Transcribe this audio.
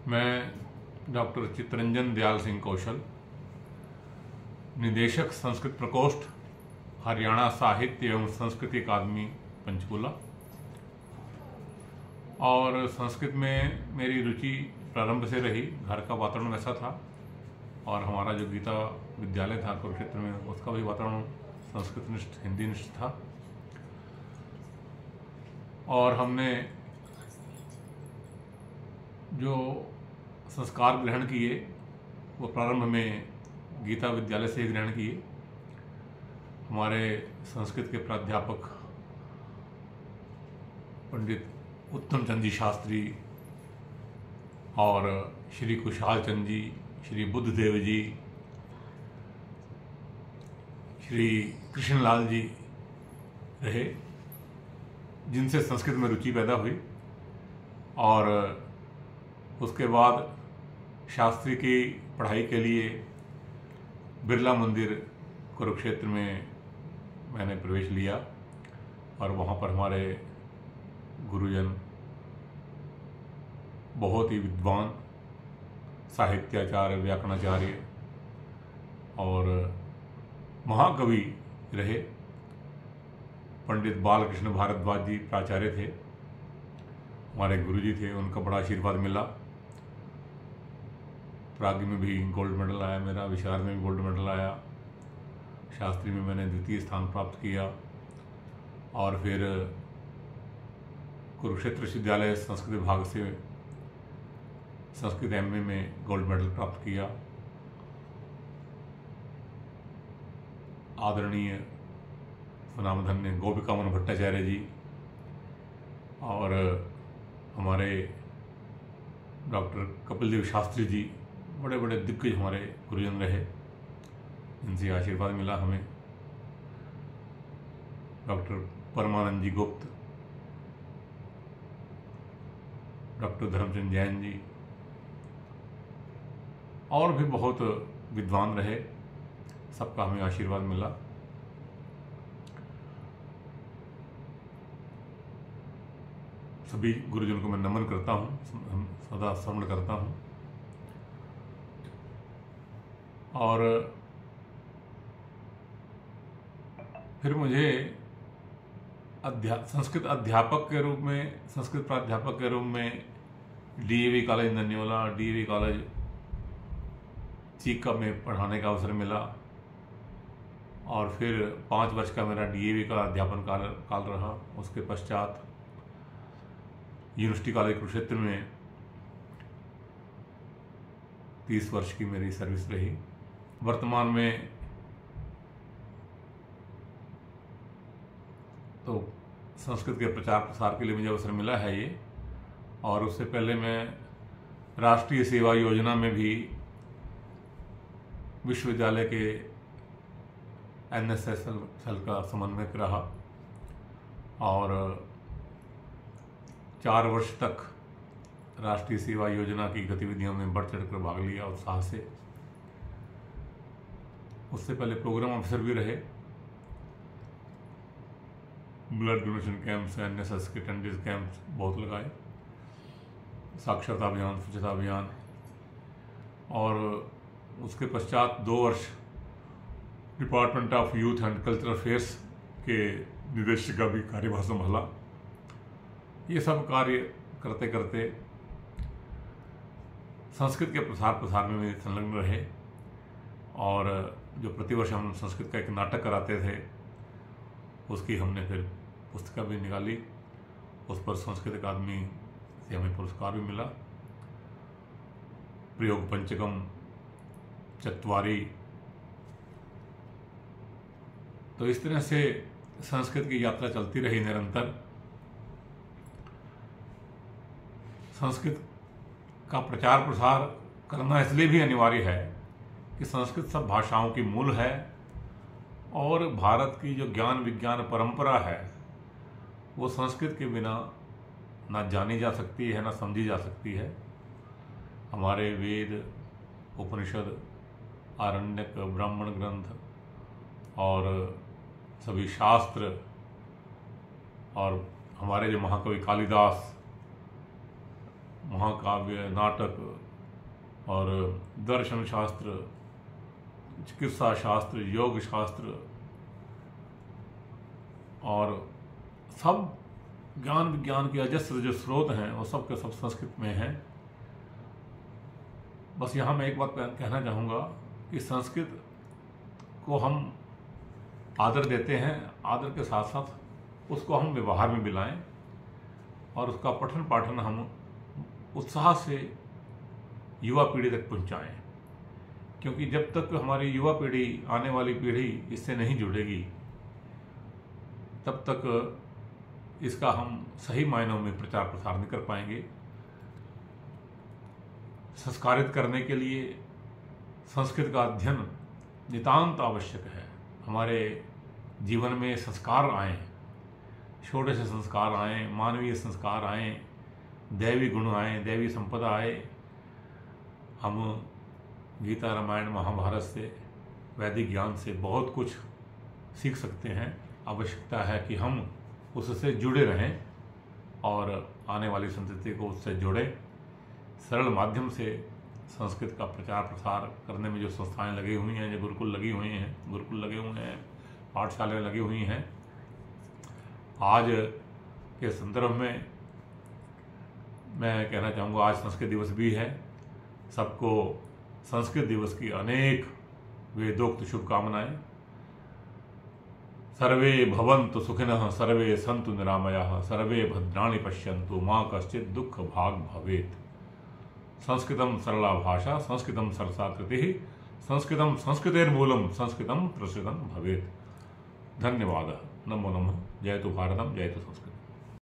मैं डॉक्टर चित्तरंजन दयाल सिंह कौशल, निदेशक संस्कृत प्रकोष्ठ, हरियाणा साहित्य एवं संस्कृति अकादमी पंचकूला। और संस्कृत में मेरी रुचि प्रारंभ से रही। घर का वातावरण वैसा था और हमारा जो गीता विद्यालय था कुरुक्षेत्र में, उसका भी वातावरण संस्कृत निष्ठ, हिंदी निष्ठ था। और हमने जो संस्कार ग्रहण किए वो प्रारंभ में गीता विद्यालय से ही ग्रहण किए। हमारे संस्कृत के प्राध्यापक पंडित उत्तम चंद जी शास्त्री और श्री कुशाल चंद जी, श्री बुद्धदेव जी, श्री कृष्णलाल जी रहे, जिनसे संस्कृत में रुचि पैदा हुई। और उसके बाद शास्त्री की पढ़ाई के लिए बिरला मंदिर कुरुक्षेत्र में मैंने प्रवेश लिया और वहाँ पर हमारे गुरुजन बहुत ही विद्वान साहित्याचार्य, व्याकरणाचार्य और महाकवि रहे। पंडित बालकृष्ण भारद्वाज जी प्राचार्य थे, हमारे गुरुजी थे। उनका बड़ा आशीर्वाद मिला। प्राज्ञ में भी गोल्ड मेडल आया मेरा, विशारद में भी गोल्ड मेडल आया, शास्त्री में मैंने द्वितीय स्थान प्राप्त किया। और फिर कुरुक्षेत्र विश्वविद्यालय संस्कृत विभाग से संस्कृत एमए में गोल्ड मेडल प्राप्त किया। आदरणीय सुनामधन्य गोपिकामन भट्टाचार्य जी और हमारे डॉक्टर कपिल देव शास्त्री जी, बड़े बड़े दिग्गज हमारे गुरुजन रहे, इनसे आशीर्वाद मिला हमें। डॉक्टर परमानंद जी गुप्त, डॉक्टर धर्मचंद जैन जी और भी बहुत विद्वान रहे, सबका हमें आशीर्वाद मिला। सभी गुरुजनों को मैं नमन करता हूँ, सदा स्मरण करता हूँ। और फिर मुझे संस्कृत अध्यापक के रूप में, संस्कृत प्राध्यापक के रूप में DAV college Nanyola, DAV college Cheeka में पढ़ाने का अवसर मिला। और फिर 5 वर्ष का मेरा डीएवी का अध्यापन काल रहा। उसके पश्चात यूनिवर्सिटी कॉलेज कुरुक्षेत्र में 30 वर्ष की मेरी सर्विस रही। वर्तमान में तो संस्कृत के प्रचार प्रसार के लिए मुझे अवसर मिला है ये। और उससे पहले मैं राष्ट्रीय सेवा योजना में भी विश्वविद्यालय के एनएसएस सेल का समन्वयक रहा और 4 वर्ष तक राष्ट्रीय सेवा योजना की गतिविधियों में बढ़ चढ़कर भाग लिया उत्साह से। उससे पहले प्रोग्राम ऑफिसर भी रहे। ब्लड डोनेशन कैंप्स, एनएसएस के 10 डेज कैंप्स बहुत लगाए, साक्षरता अभियान, स्वच्छता अभियान। और उसके पश्चात 2 वर्ष department of youth and cultural affairs के निदेशक का भी कार्यभार संभाला। ये सब कार्य करते करते संस्कृत के प्रसार में संलग्न रहे। और जो प्रतिवर्ष हम संस्कृत का एक नाटक कराते थे, उसकी हमने फिर पुस्तिका भी निकाली। उस पर संस्कृत अकादमी से हमें पुरस्कार भी मिला। प्रयोग पंचकम, चत्वारी। तो इस तरह से संस्कृत की यात्रा चलती रही निरंतर। संस्कृत का प्रचार प्रसार करना इसलिए भी अनिवार्य है कि संस्कृत सब भाषाओं की मूल है और भारत की जो ज्ञान विज्ञान परंपरा है वो संस्कृत के बिना ना जानी जा सकती है, ना समझी जा सकती है। हमारे वेद, उपनिषद, आरण्यक, ब्राह्मण ग्रंथ और सभी शास्त्र और हमारे जो महाकवि कालिदास, महाकाव्य, नाटक और दर्शन शास्त्र, चिकित्सा शास्त्र, योग शास्त्र और सब ज्ञान विज्ञान के अजस्र जो स्रोत हैं वो सब के सब संस्कृत में हैं। बस यहाँ मैं एक बात कहना चाहूँगा कि संस्कृत को हम आदर देते हैं, आदर के साथ साथ उसको हम व्यवहार में मिलाएं और उसका पठन पाठन हम उत्साह से युवा पीढ़ी तक पहुँचाएं, क्योंकि जब तक हमारी युवा पीढ़ी, आने वाली पीढ़ी इससे नहीं जुड़ेगी तब तक इसका हम सही मायनों में प्रचार प्रसार नहीं कर पाएंगे। संस्कारित करने के लिए संस्कृत का अध्ययन नितांत आवश्यक है। हमारे जीवन में संस्कार आएँ, छोटे से संस्कार आएँ, मानवीय संस्कार आएँ, दैवी गुण आएँ, दैवी संपदा आए। हम गीता, रामायण, महाभारत से, वैदिक ज्ञान से बहुत कुछ सीख सकते हैं। आवश्यकता है कि हम उससे जुड़े रहें और आने वाली संस्कृति को उससे जोड़ें। सरल माध्यम से संस्कृत का प्रचार प्रसार करने में जो संस्थाएं लगी हुई हैं, जो गुरुकुल लगे हुए हैं, पाठशालाएं लगी हुई हैं, आज के संदर्भ में मैं कहना चाहूँगा आज संस्कृत दिवस भी है। सबको संस्कृत दिवस की अनेक वेदोक्त शुभकामनाएं। सर्वे भवन्तु सुखिनः, सर्वे सन्तु निरामयाः, सर्वे भद्राणि पश्यन्तु, मा कश्चित् दुःख भाग् भवेत्। संस्कृतं सरला भाषा, संस्कृतं सरसा कृतिः, संस्कृतं संस्कृतेर्मूलं, संस्कृतं प्रसृतं भवेत्। धन्यवादः। नमो नमः। जयतु भारतम, जयतु संस्कृत।